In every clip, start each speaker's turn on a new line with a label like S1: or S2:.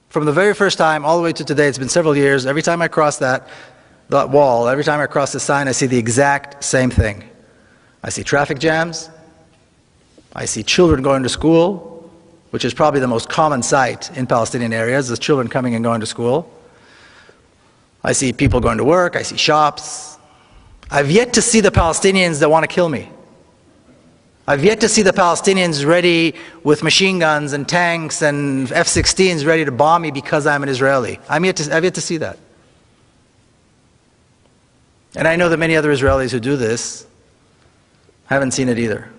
S1: From the very first time all the way to today, it's been several years, every time I cross that wall, every time I cross the sign, I see the exact same thing. I see traffic jams. I see children going to school, which is probably the most common sight in Palestinian areas, is children coming and going to school. I see people going to work. I see shops. I've yet to see the Palestinians that want to kill me. I've yet to see the Palestinians ready with machine guns and tanks and F-16s ready to bomb me because I'm an Israeli. I've yet to see that. And I know that many other Israelis who do this haven't seen it either.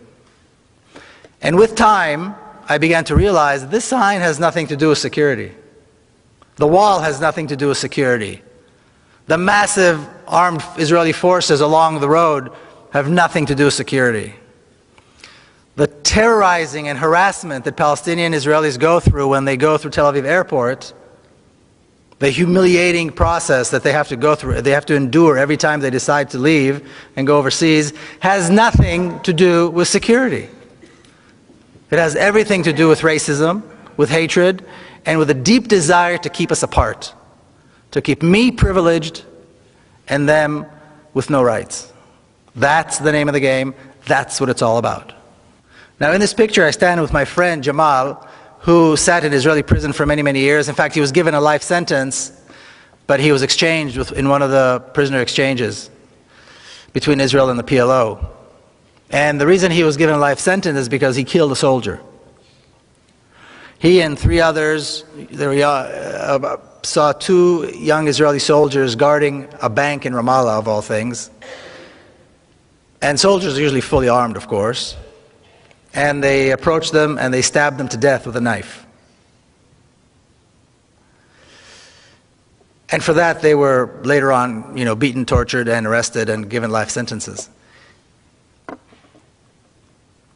S1: And with time, I began to realize this sign has nothing to do with security. The wall has nothing to do with security. The massive armed Israeli forces along the road have nothing to do with security. The terrorizing and harassment that Palestinian Israelis go through when they go through Tel Aviv airport, the humiliating process that they have to go through, they have to endure every time they decide to leave and go overseas, has nothing to do with security. It has everything to do with racism, with hatred, and with a deep desire to keep us apart, to keep me privileged and them with no rights. That's the name of the game. That's what it's all about. Now in this picture I stand with my friend Jamal, who sat in Israeli prison for many, many years. In fact, he was given a life sentence, but he was exchanged in one of the prisoner exchanges between Israel and the PLO. And the reason he was given a life sentence is because he killed a soldier. He and 3 others, saw 2 young Israeli soldiers guarding a bank in Ramallah, of all things. And soldiers are usually fully armed, of course. And they approached them and they stabbed them to death with a knife. And for that they were later on, beaten, tortured, and arrested and given life sentences.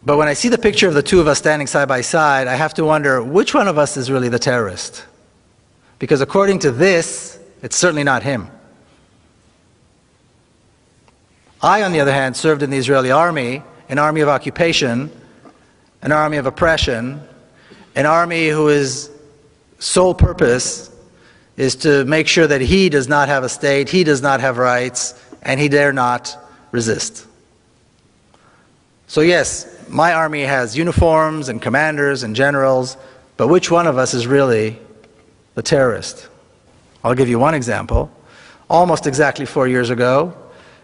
S1: But when I see the picture of the 2 of us standing side by side, I have to wonder which one of us is really the terrorist. Because according to this, it's certainly not him. I, on the other hand, served in the Israeli army, an army of occupation, an army of oppression, an army whose sole purpose is to make sure that he does not have a state, he does not have rights, and he dare not resist. So yes, my army has uniforms and commanders and generals, but which one of us is really the terrorist? I'll give you one example. Almost exactly 4 years ago,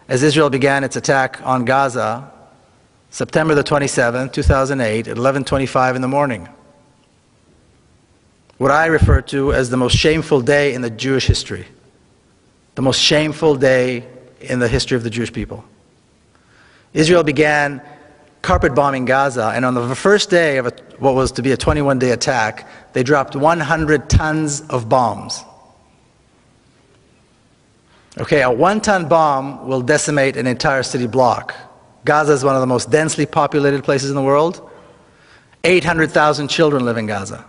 S1: as Israel began its attack on Gaza, September the 27th, 2008, at 11:25 in the morning. What I refer to as the most shameful day in the Jewish history. The most shameful day in the history of the Jewish people. Israel began carpet bombing Gaza, and on the first day of what was to be a 21-day attack, they dropped 100 tons of bombs. Okay, a 1-ton bomb will decimate an entire city block. Gaza is one of the most densely populated places in the world. 800,000 children live in Gaza.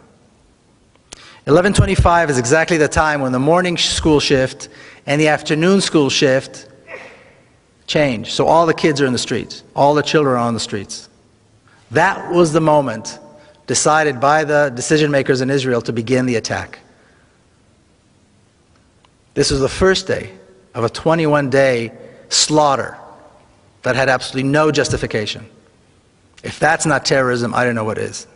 S1: 11:25 is exactly the time when the morning school shift and the afternoon school shift change. So all the kids are in the streets. All the children are on the streets. That was the moment decided by the decision makers in Israel to begin the attack. This was the first day of a 21-day slaughter that had absolutely no justification. If that's not terrorism, I don't know what is.